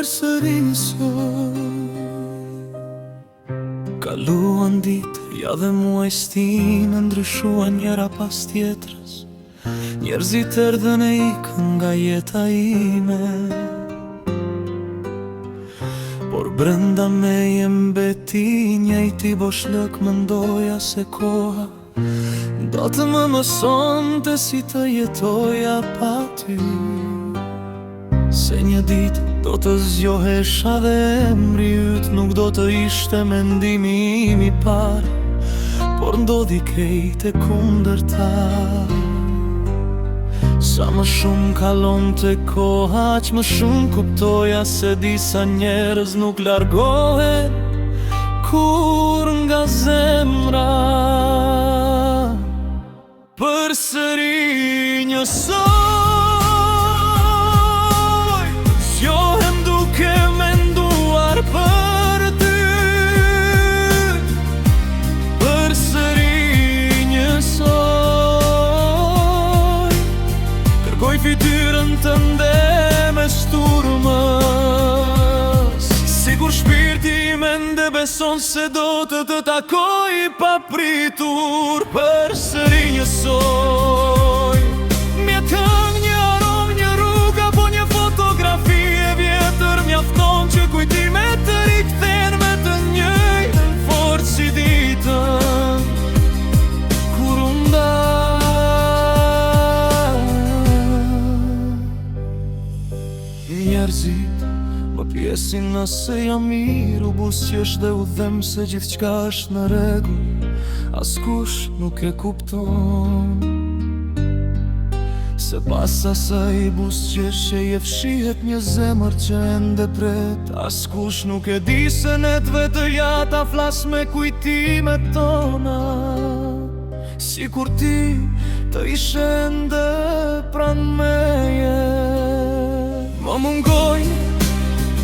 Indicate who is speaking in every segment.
Speaker 1: përsëri njësoj. Kaluan ditë, ja dhe muaj stinë, ndryshuan njëra pas tjetrës. Njerëzit erdhën e ikën nga jeta ime, por brenda me mbeti njëjti boshllëk. Mendoja se koha do të më mësonte si të jetoja pa ty, se një ditë do të zgjohesha dhe emri yt nuk do të ishte mendimi im i parë, por ndodhi krejt e kundërta. Sa më shumë kalonte koha, aq më shumë kuptoja se disa njerëz nuk largohen kur nga zemra. Përsëri njësoj, zgjohem duke menduar për ty. Përsëri njësoj, kërkoj fytyrën tënde me sturmës. Sigur shpirti im ende beson se do të takoj pa pritur. Përsëri njësoj, mjetën një arom, një rrugë apo një fotografi e vjetër, mjafton që kujtimet të rikthen me të njëjtën forcë si ditën kur u ndal. Njerëzit më pjesin nëse jam mirë, u buzëqesh dhe u them se gjithçka është në rregull. Askush nuk e kupton se pas asaj buzëqeshje je fshihet një zemër që ende pret. Askush nuk e di se netve të jata flas me kujtimet tona, sikur ti të ishe ende pranë meje. Më mungojnë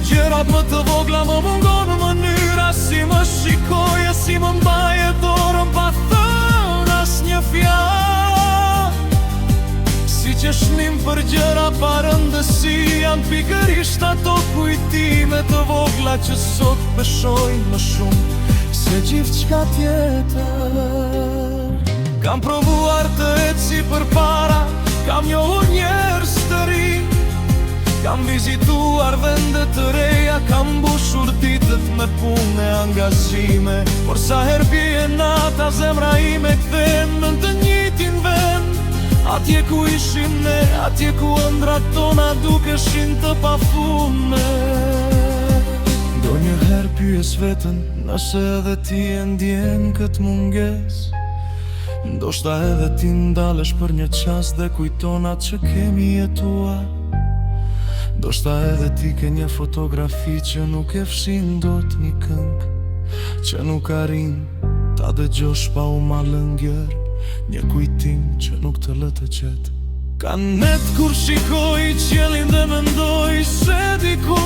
Speaker 1: gjërat më të vogla, më mungon mënyra si më shikoje, si më mbaje dorën pa thënë asnjë fjalë. Si që shnim për gjëra pa rëndësi, janë pikërisht ato kujtime të vogla që sot peshojnë më shumë se gjithçka tjetër. Kam provuar të eci përpara, kam njohur njerëz të rinj, kam vizituar vende të reja, kam mbushur ditët me punë e angazhime. Por sa herë bie nata, zemra ime kthen në të njëjtin vend, atje ku ishim ne, atje ku ëndrat tona dukeshin të pafundme. Ndonjëherë pyes veten nëse edhe ti e ndjen këtë mungesë. Ndoshta edhe ti ndalesh për një qast dhe kujton atë që kemi jetuar. Ndoshta edhe ti ke një fotografi që nuk e fshin dot një këngë, që nuk arrin ta dëgjosh pa u malëngjer, një kujtim që nuk të lë të qet. Ka net kur shikoj qiellin dhe mendoj se diku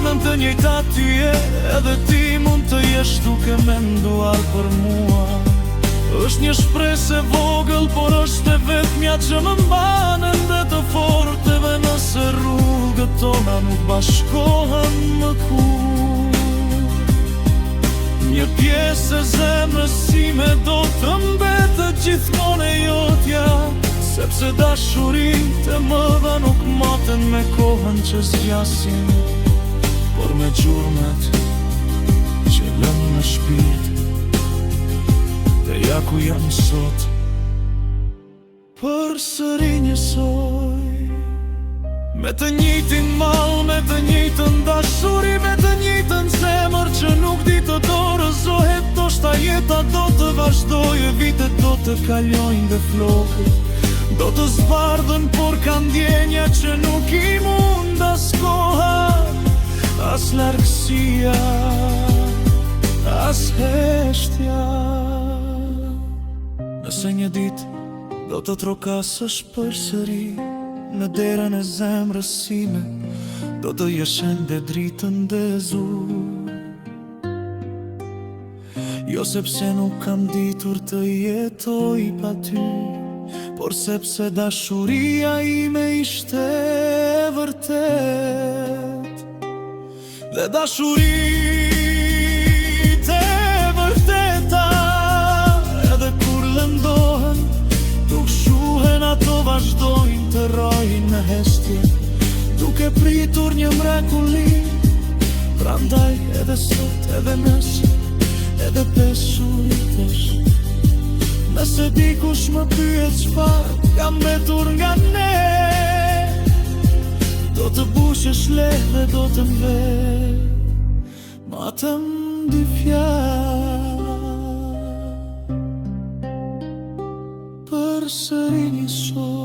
Speaker 1: në të njëjta ty je, edhe ti mund të jesh duke menduar për mua. Është një shpresë e vogël, por është e vetmja që më mban ende të forteve nëse rrugët tona nuk bashkohen më kur. Një pjesë e zemrës sime do të mbetet gjithmonë e jotja, sepse dashuritë e mëdha nuk maten me kohën që zgjasin, por me gjurmet që lëm në shpirt. Dhe ja ku jam sot, përsëri njësoj, me të njëjtin mall, me të njëjtën dashuri, me të njëjtën zemër që nuk di të dorëzohet. Ndoshta jeta do të vazhdojë, vitet do të kalojnë dhe flokët do të zbardhen, por ka ndjenja që nuk i mund as koha, as largësia, as heshtja. Nëse një ditë do të trokasësh përsëri në derën e zemrës sime, do të jesh ende dritën dhe zur. Jo sepse nuk kam ditur të jetoj pa ty, por sepse dashuria ime ishte vërtet. dhe dashurit e vërteta. Edhe kur lëndohen, tuk shuhen ato vazhdojnë të rojnë në hestje, duke pritur një mrekulli. Prandaj edhe sot, edhe nëse, edhe besuritesh, nëse dikush më pyet çfarë kam mbetur nga ne, do të bushesh lehtë dhe do të mbledh matëm dy fjalë. Përsëri një sot